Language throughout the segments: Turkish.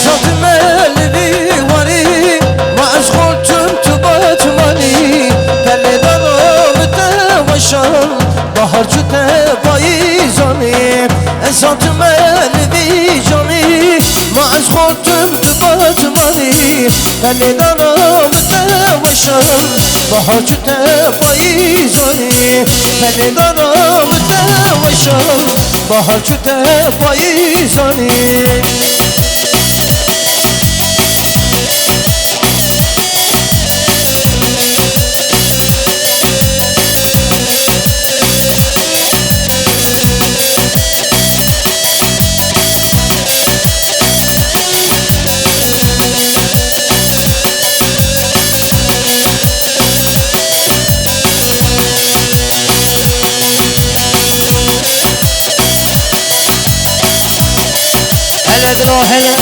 صوت ملبي وري وأشغل تبات مالي تلي ضرب توشل بحر جته بايزاني صوت ملبي جاني وأشغل تبات مالي تلي ضرب توشل بحر جته بايزاني تلي ضرب توشل بحر جته بايزاني هلا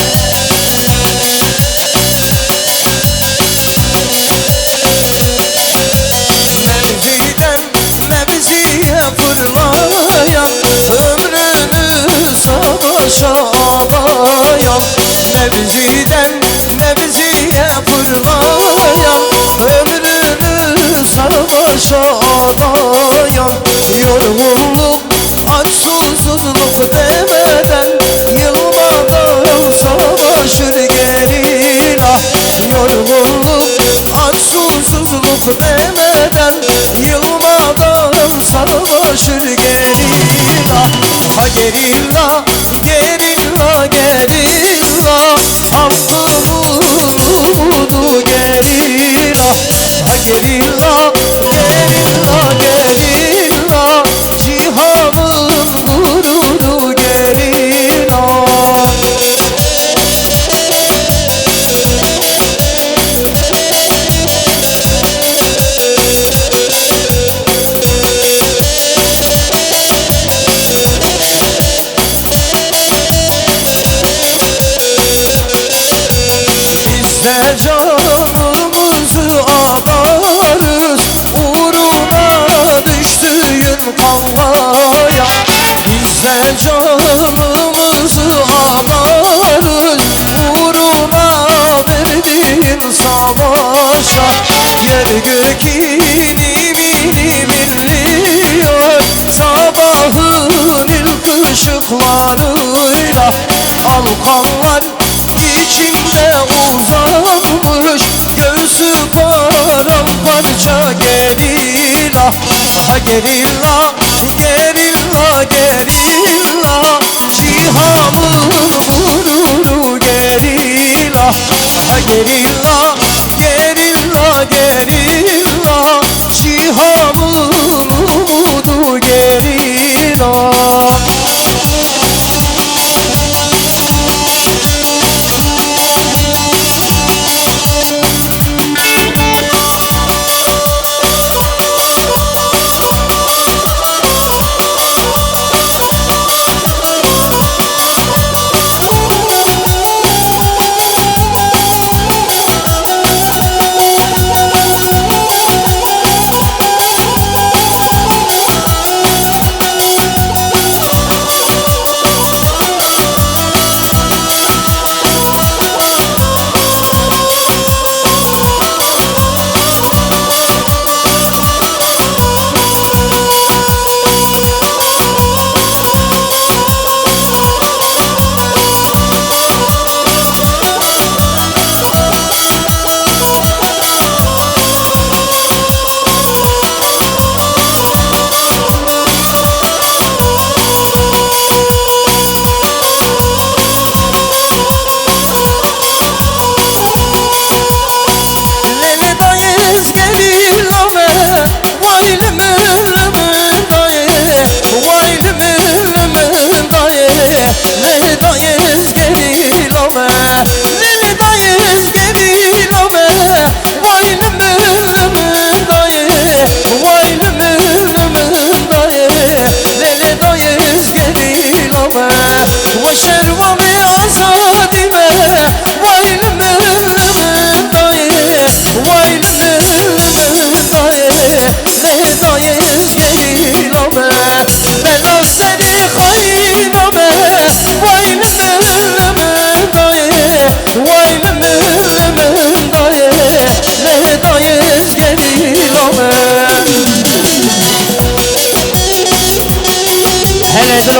mevziden mevziye fırlayan ömrünü savaşa adayan mevziden mevziye fırlayan ömrünü savaşa adayan yorgunluk açsuzluk demeden yılmadan savaşır gerilla yorgunluk açsuzluk demeden yılmadan savaşır gerilla ha gerilla gerilla gerilla hakkımın umudu gerilla ha gerilla gerilla gerilla cihanın gururu gerilla bizler canımızı adarız uğruna düştüğün kavgaya bizler canımızı adarız uğruna verdiğin savaşa yer gök inim inim inliyor sabahın ilk ışıklarıyla alkanlar içinde uzanmış göğsü paramparça gerilla ha gerilla gerilla gerilla cihanın gururu gerilla ha gerilla gerilla gerilla cihanın umudu gerilla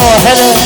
هلا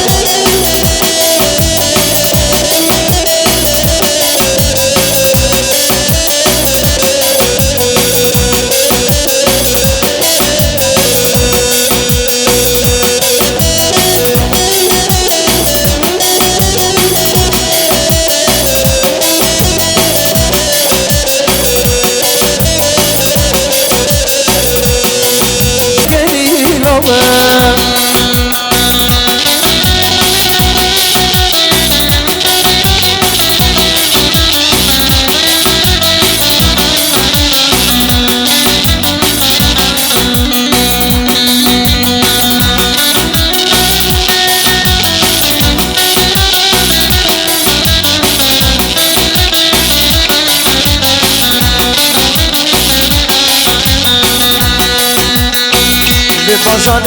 بفضل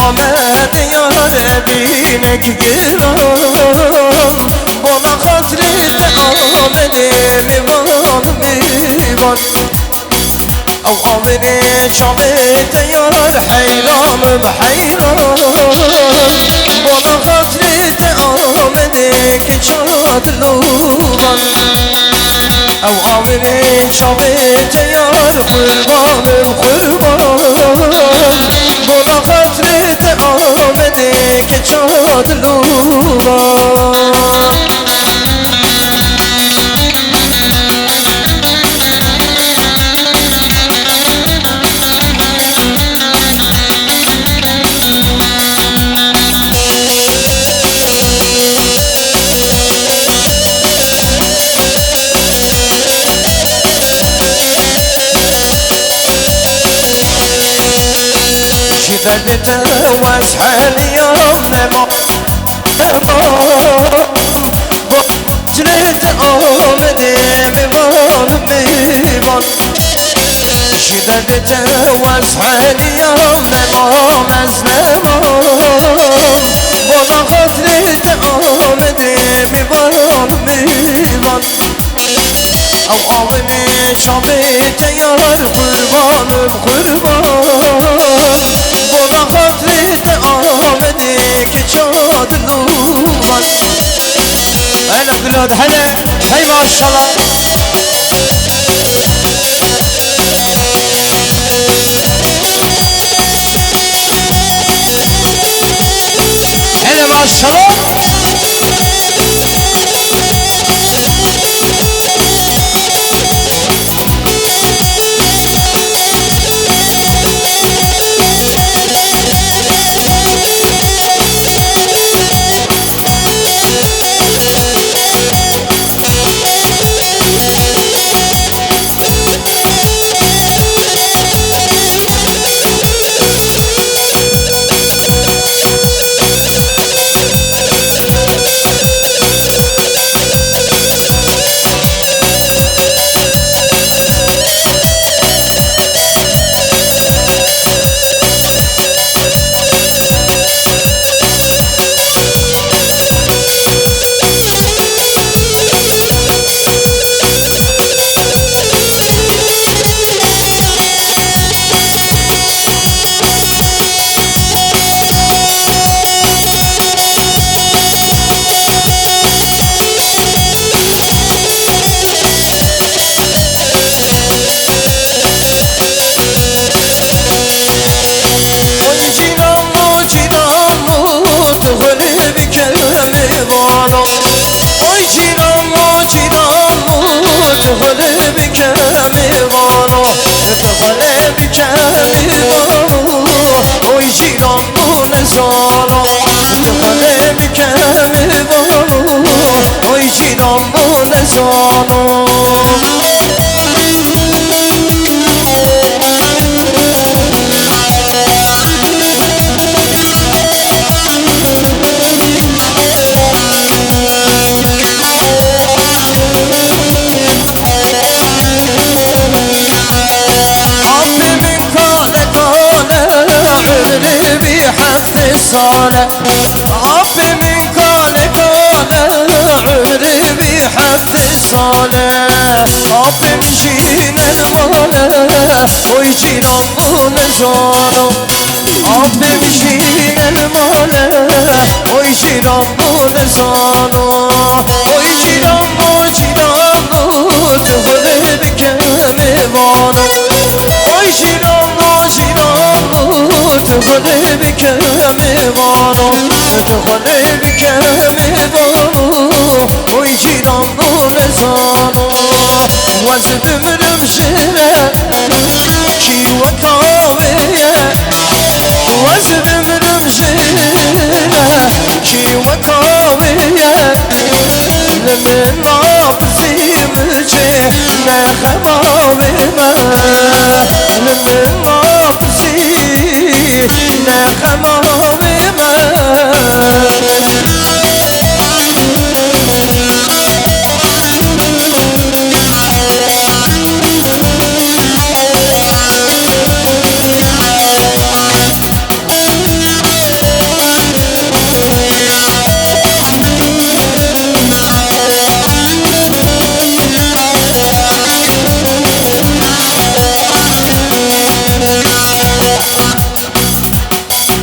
آمد یار بینک گرام بالا خاطرت آمده میوان میوان او آمده شابت یار حیرانم حیران بالا خاطرت آمده که چاد لوبان او آمده شابت یار قربانم قربان بالا خاطرت آمده که چاد لوبان بدت واسحل يوم نما جنت آمده میوان میوان شددت واسحل يوم نما از نما بالا خاطرت آمده میوان میوان او آمده شابت یار قربانم قربان بالا خاطرت آمده که چاد لوبان هلا بلاد هلا هی ماشالله هلا ماشالله صالة عفي من كان عمري بحد صالة عفي من جينا المولى ويجينا ابونا زانو بمشي المولى ويجربو لسانو ويجربو تخلي بكميبانو ويجربو تخلي بكميبانو تخلي بكميبانو ويجربو لسانو وزدم رمشنا كي وكاوية وزدم رمشنا كي وكاوية لمن نابزي مجي نخماويما لمن نابزي نخماويما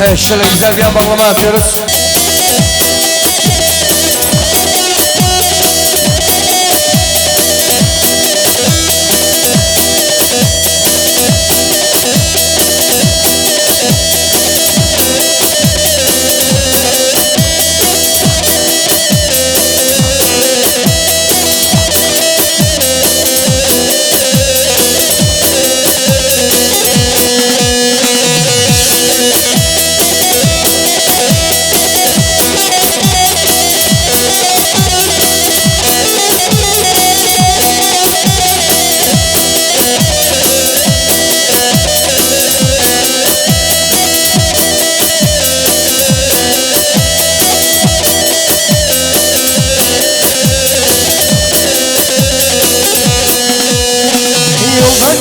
Evet, şöyle güzel bir bağlama yapıyoruz.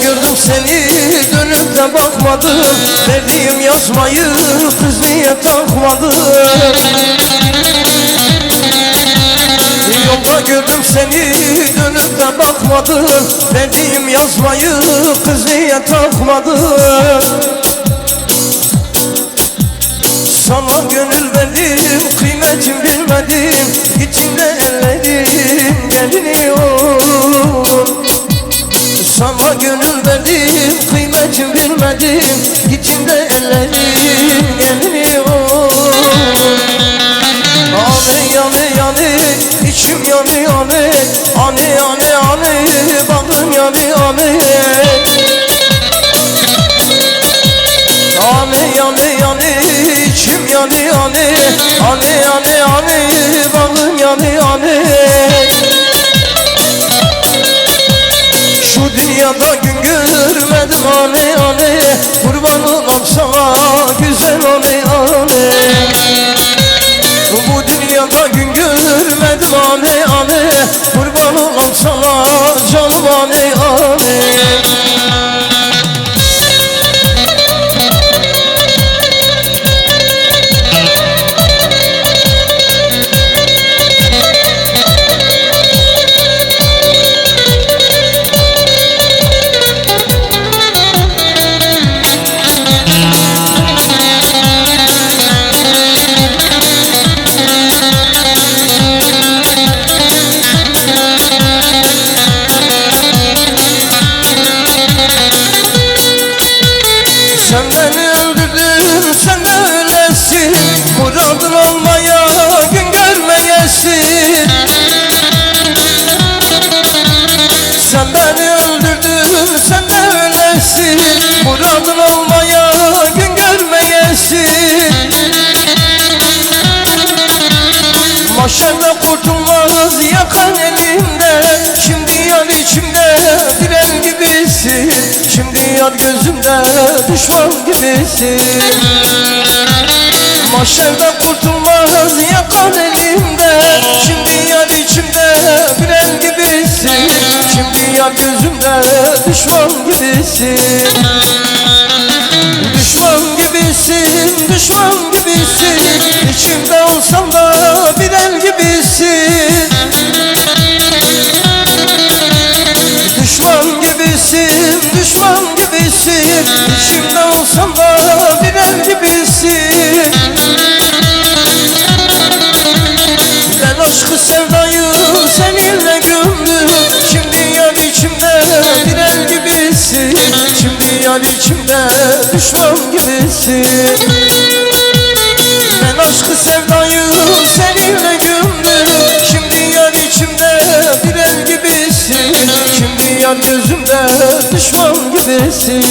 Gördüm seni dönüp de bakmadım, verdiğim yazmayı kız niye takmadım? Yolda gördüm seni dönüp de bakmadım, verdiğim yazmayı kız niye takmadım? Sana gönül verdim, kıymetim bilmedim, gittin de ellerim geliniyor. Sana gönül verdim, kıymetim bilmedim, gittin de ellerim gelmiyor. Ane yanı yanı, içim yanı yanı, ane ane ane, bağrım yanı yanı. Ane yanı yanı, içim yanı yanı, ane ane ane, bağrım yanı yanı. Dünyada gün görmedim ane ane, kurban olam sana güzel ane ane. Bu dünyada gün görmedim ane ane, kurban olam sana canım ane ane. Sen beni öldürdün, sen de ölesin, muradın olmaya gün görmeyesin. Sen beni öldürdün, sen de ölesin, muradın olmaya gün görmeyesin. Mahşerde kurtulmaz yakan elimde, şimdi yar içimde bir el gibisin. Şimdi yar gözümde düşman gibisin. Mahşerde kurtulmaz yakan elimde, şimdi yar içimde bir el gibisin. Şimdi yar gözümde düşman gibisin. Düşman gibisin, düşman gibisin, içimde olsan da bir el gibisin. Düşman gibisin, düşman gibisin, içimde olsan da bir el gibisin. düşman gibisin. Ben aşkı sevdayı seninle gömdüm. Şimdi yar içimde bir el gibisin. Şimdi yar gözümde düşman gibisin.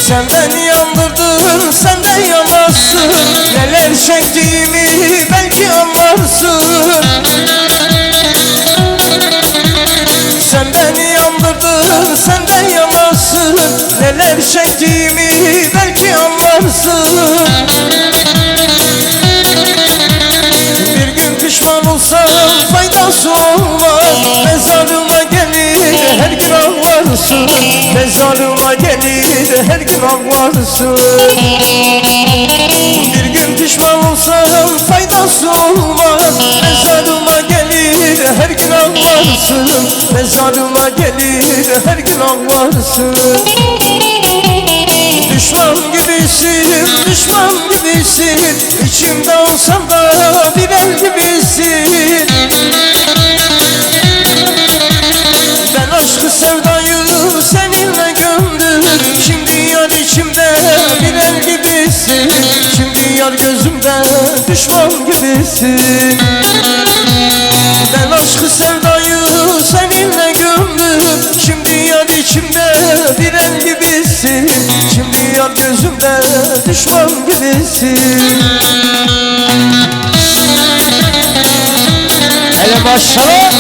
Sen beni yandırdın, sen de yanarsın. Neler çektiğimi belki anlarsın. Sen beni yandırdın, sen de yanarsın. Neler çektiğimi belki anlarsın. Bir gün pişman olsam faydası olmaz. Mezarıma gelir her gün ağlarsın. Mezarıma gelir her gün ağlarsın. Bir gün pişman olsam faydası olmaz. Mezarıma gelir her gün ağlarsın. Mezarıma gelir her gün ağlarsın. Düşman gibisin, düşman gibisin. İçimde olsan da bir el gibisin. Ben aşkı sevdayı seninle gömdüm. Şimdi yar içimde bir el gibisin. Şimdi yar gözümde düşman gibisin. Ben aşkı sevdayı seninle gömdüm. Şimdi yar içimde bir el gibisin. Şimdi yar gözümde düşman gibisin. Hele maşallah.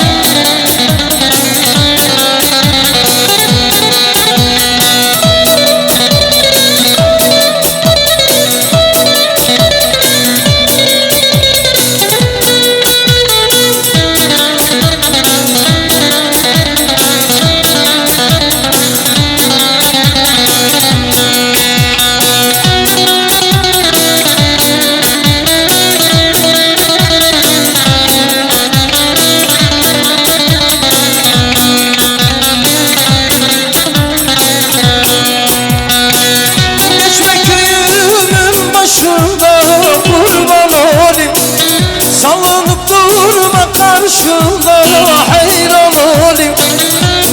Sallanıp durma karşında hayran olayım.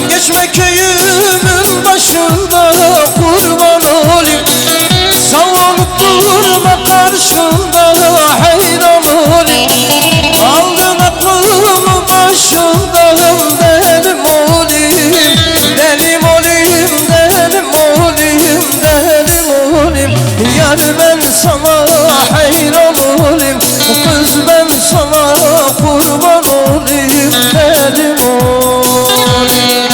Geçme köyümün başında kurban olayım. Sallanıp durma karşında hayran olayım. Aldın aklımı başından delim olayım. Delim olayım, delim olayım, delim olayım. Yar ben sana hayran olayım. Kız ben sana kurban olayım, dedim olayım.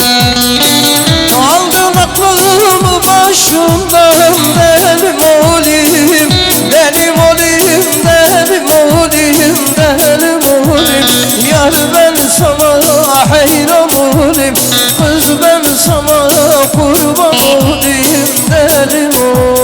Aldın aklımı başımdan dedim olayım. Dedim olayım, dedim olayım, dedim olayım. Yar ben sana hayran olayım. Kız ben sana kurban olayım, dedim olayım.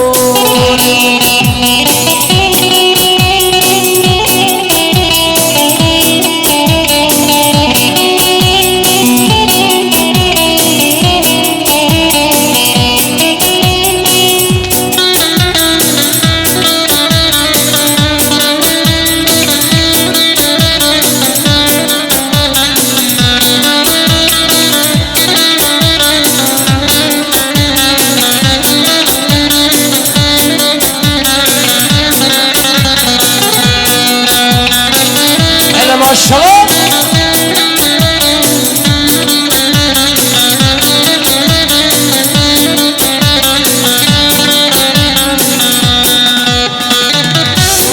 Maşallah.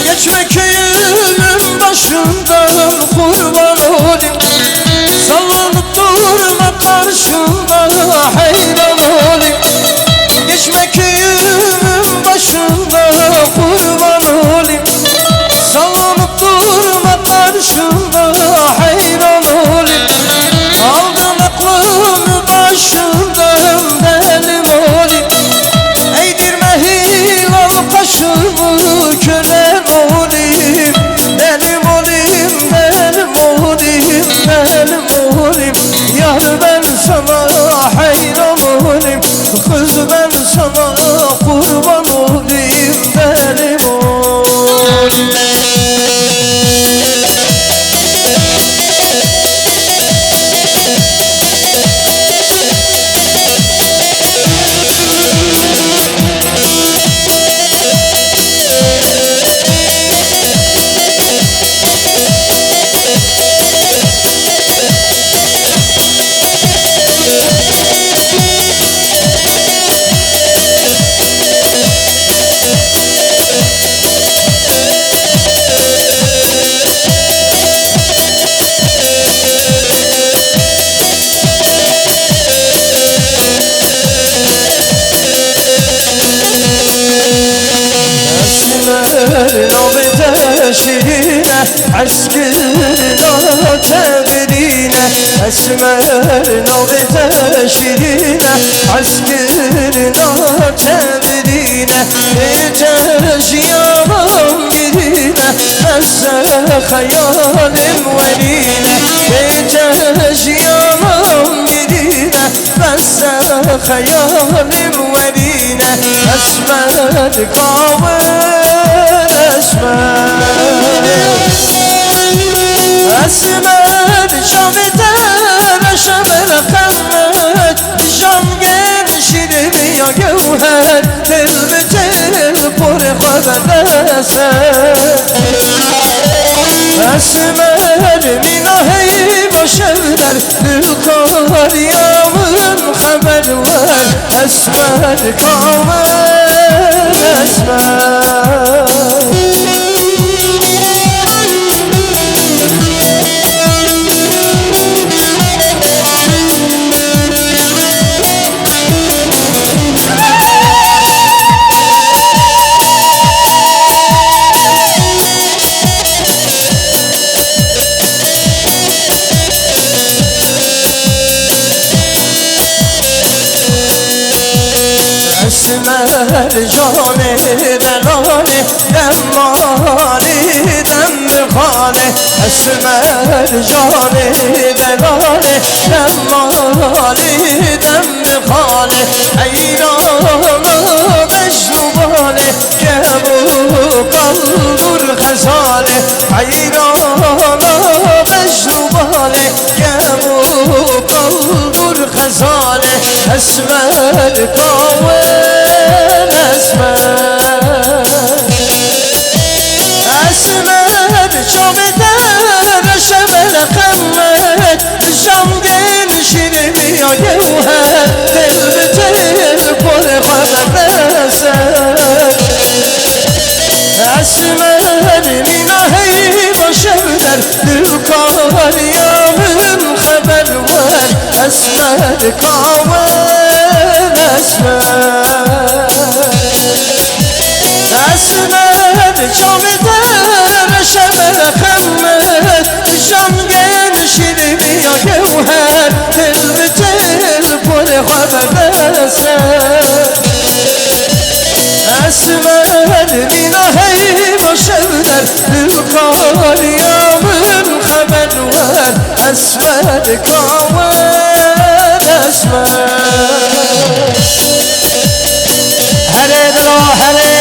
Geçme köyümün başından kurban olayım. Sallanıp durma karşımda hayran olayım. Geçme karşında hayran olayım. Aldın aklını başından benim olayım. Eğdirme hilal kaşımı kölen olayım. Benim olayım, benim olayım, benim olayım. Yar ben sana hayran olayım. Kız ben sana kurban olayım. Benim olayım. شيرينة عسكرنا تبرينة أسمرنا بتشيرينة عسكرنا تبرينة تجيام جديدة بس خيال ولينة تجيام جديدة بس خيال ولينة أسمر قاول أسمر شامتر شمر خمت جام gençdir ya gevher Dilbitir por خبرسر أسمر minahi başevler Lülkar yağmın haber ver Esmer kamer esmer أسمر جاني دلالي دمالي دم خالي أسمر جاني دلالي دمالي دم خالي عينانا بجنبالي كابو قلبر خزالي عينانا بجنبالي كابو قلبر خزالي أسمر قاوي أسمر شامدر شمل خمت جام gençdir ya gevher Dilbitir por خبرسر أسمر minahi başevler Lülkar yağmın haber ver Esmer kamer esmer أسمر شامدر شمل خمت جام gençdir ya gevher Dilbitir por خبرسر أسمر minahi başevler Lülkar yağmın haber ver Esmer kamer esmer هلي دلو هلي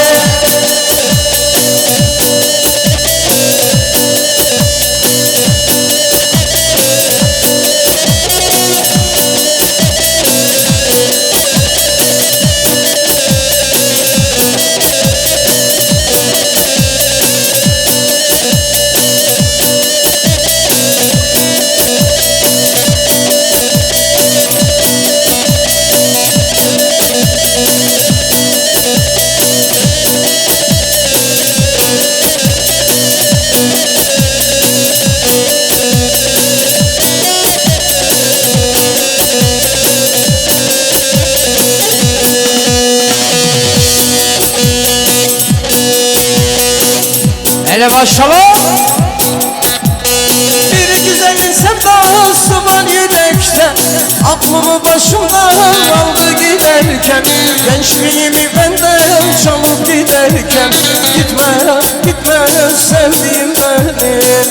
Hele başlayalım. Aklımı başımdan aldı giderken, gençliğimi benden çalıp giderken, gitme, gitme sevdiğim benim.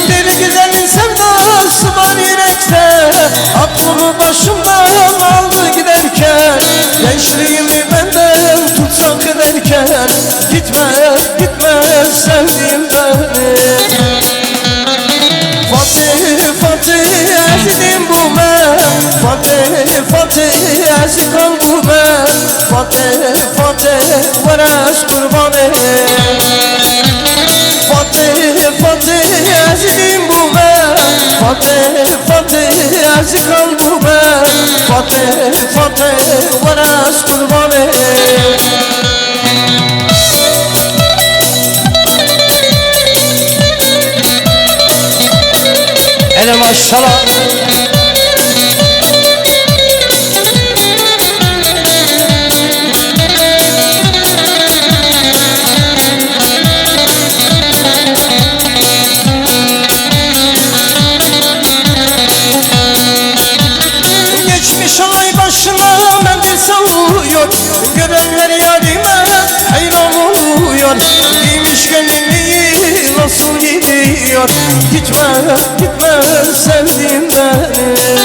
Bir güzelin sevdası var yürekte, aklımı başımdan aldı giderken, gençliğimi benden tutsak ederken, gitme, gitme sevdiğim benim. Fatih, Fatih ezdim bu ben, Fatih, Fatih ezik kaldı ben, Fatih, Fatih varas kurbanı. Fatih, Fatih ezdim bu ben, Fatih, Fatih ezik kaldı ben, Fatih, Fatih varas kurbanı. Hele maşallah. Geçmiş olay başına mendil savuyor, görenler yarime hayran oluyor. Giymiş gelinliği nasıl gidiyor, gitme, gitme sevdiğim benim.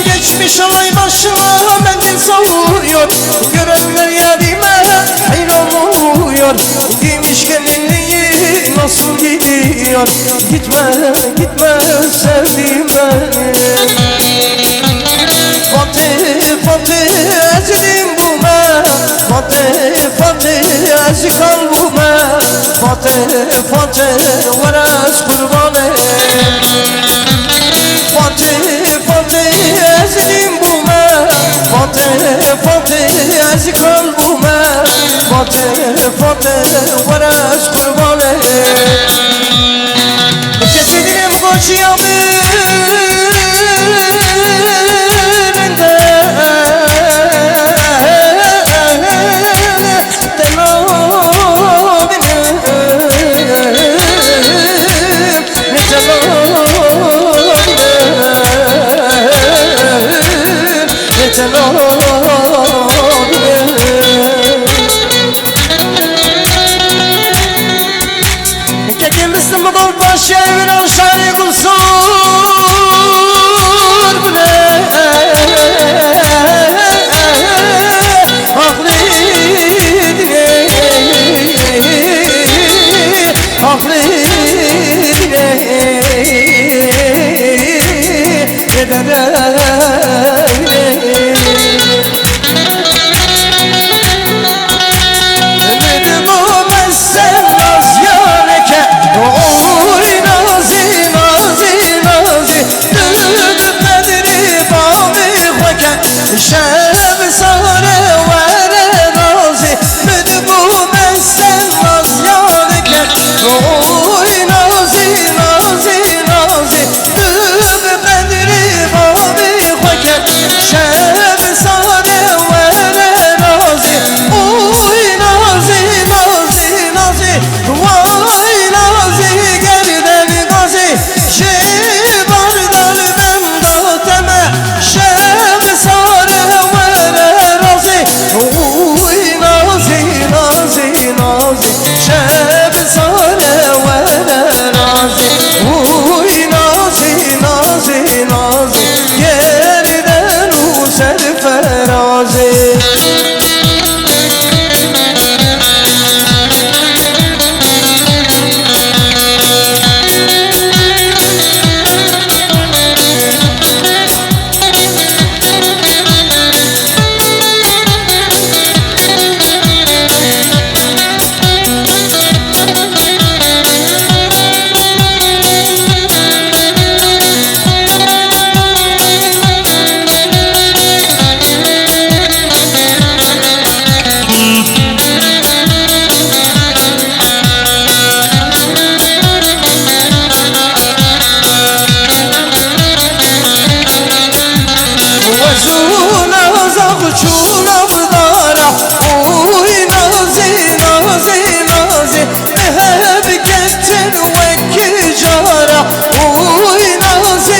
Geçmiş olay başına mendil savuyor, görenler yarime hayran oluyor. Giymiş gelinliği nasıl gidiyor, gitme, gitme sevdiğim benim. Fatih, Fatih ezdim bu ben, Fatih, Fatih ezik kaldı ben, Fatih, Fatih varas kurbanı. Fatih, Fatih ezdim bu ben, Fatih, Fatih ezik kaldı ben, Fatih, Fatih varas kurbanı. Kesedim koçyamı şehrin aşağı kulsur bu ne? Haklidine, haklidine, ederine. Şeb sare vere nazi, müdbu ben sen naz yâdike. Oy nazi, nazi, nazi, düb bedri babi hoker. Şeb sare vere nazi, oy nazi, nazi, nazi, vay nazi gerden gazi. Şebardan ben dağıteme, şeb sare. Oy nazi, nazi, nazi, şeb sare vere nazi. Oy nazi, nazi, nazi, yerden u serferazi. Hep gittin vekki cara, oy nazi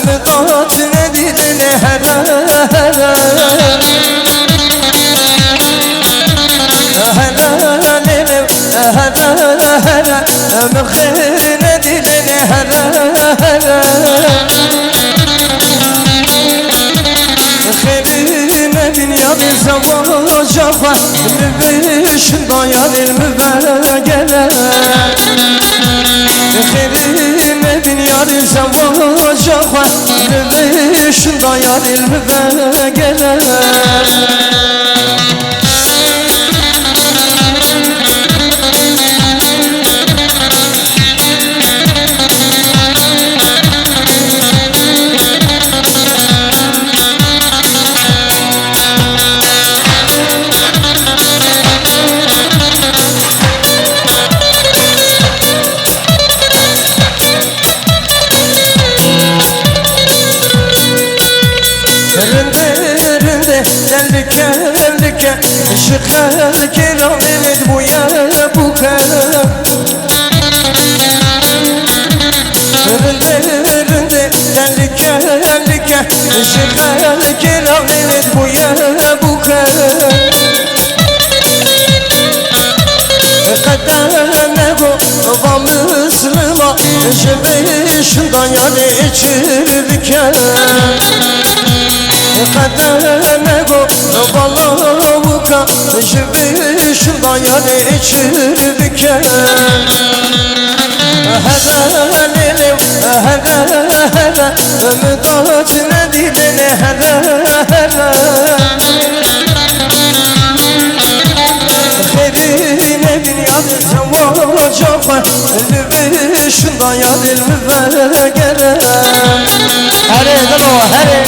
مضات نديدن هلا هلا هلا هلا مخير نديدن هلا هلا خيرنا دنيا بزواج أخوة مبيشن ضيان المباقلة خيرنا دنيا بزواج أخوة مبيشن ضيان المباقلة شخال كلام ولد بويا بوكا رنده لك شخال كلام ولد بويا بوكا قدامه ومسلمة شبيش ضيان içirken قدامه بلاوكا شبيش ضيان içirken هلا ليلي هلا مضات نديدن هلا هلا خيرين دنيا زواج أخوة لبيش ضيان المباقلة هري دلو هري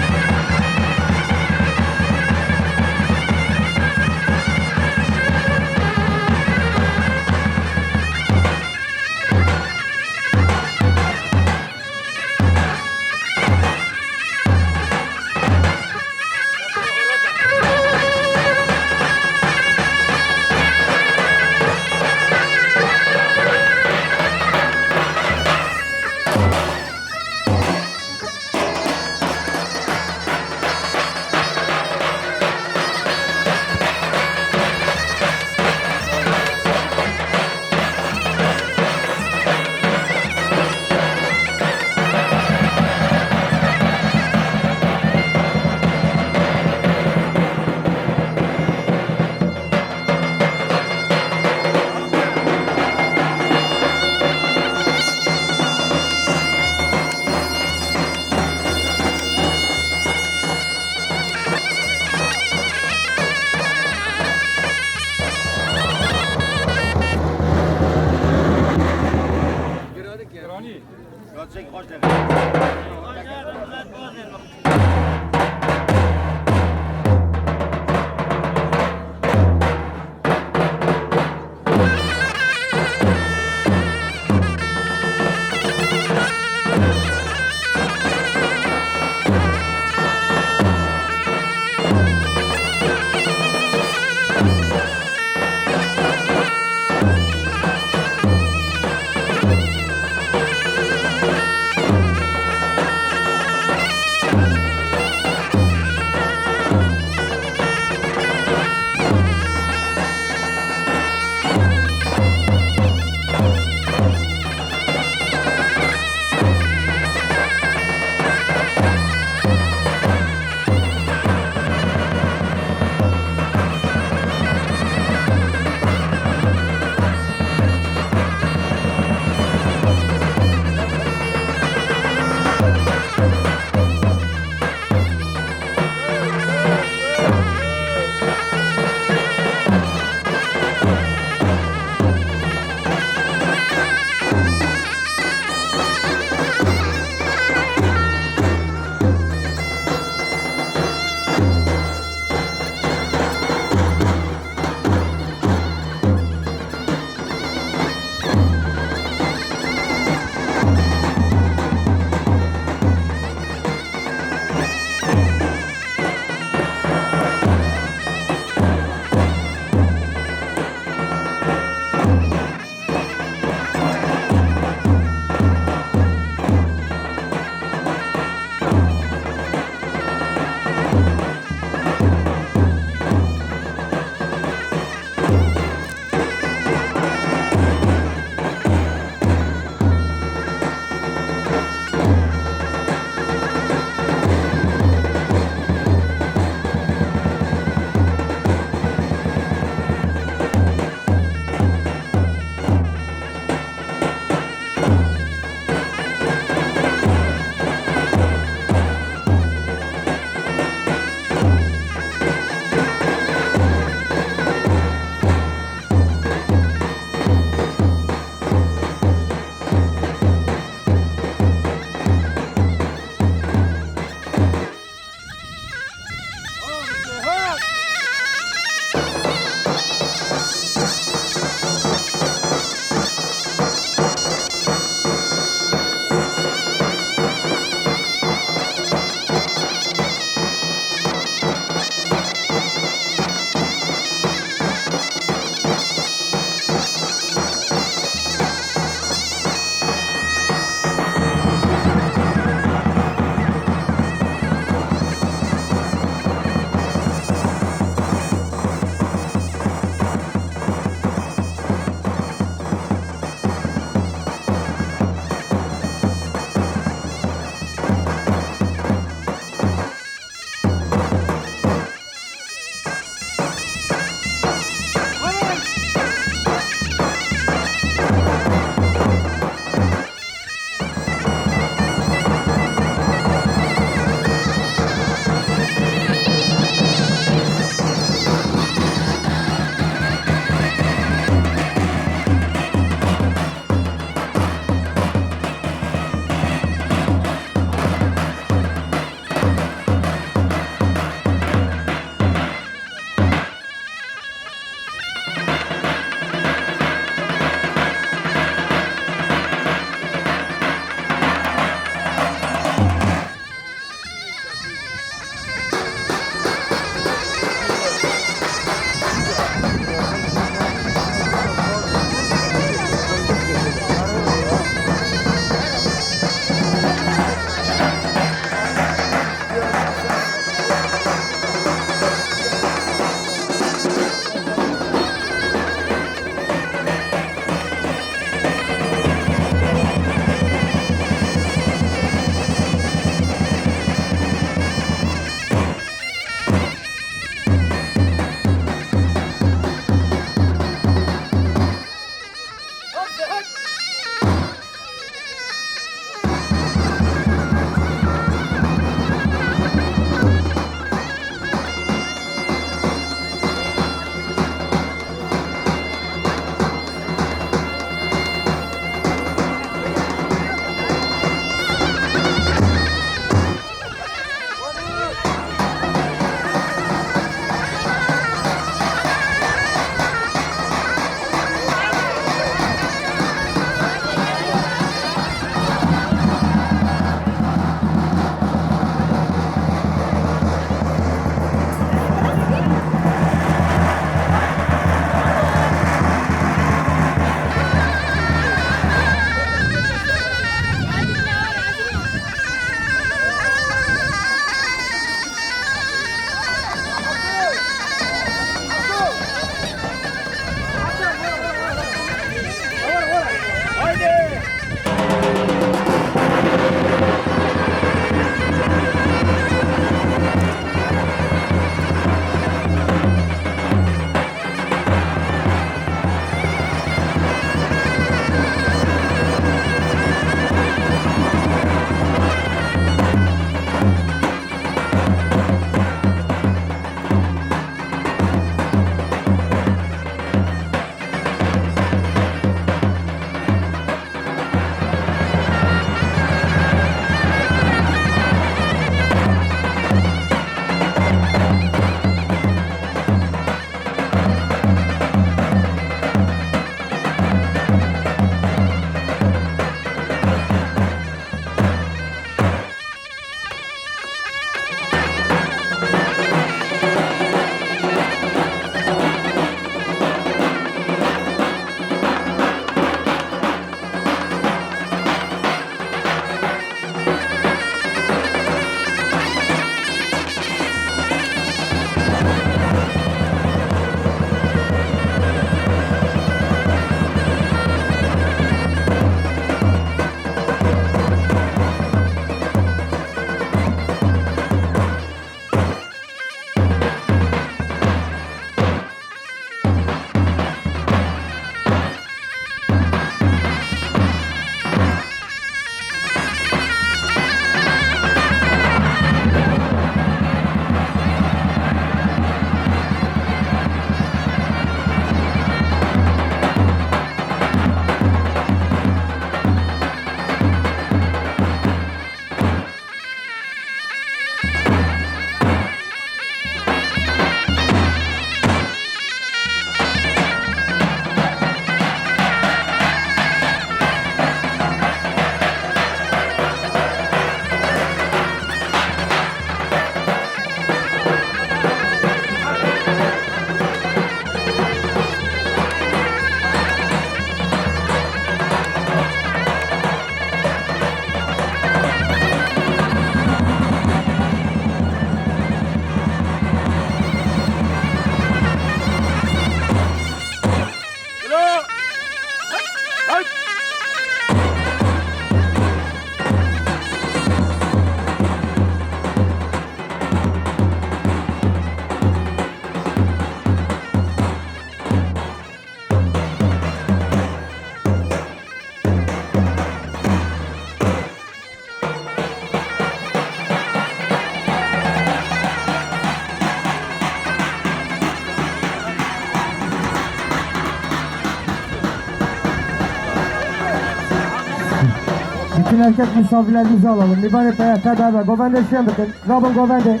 erkek misafirlerimizi alalım. Mübarek Bey'e, Feda Bey, Govende Şenbek'in, Robin Govende.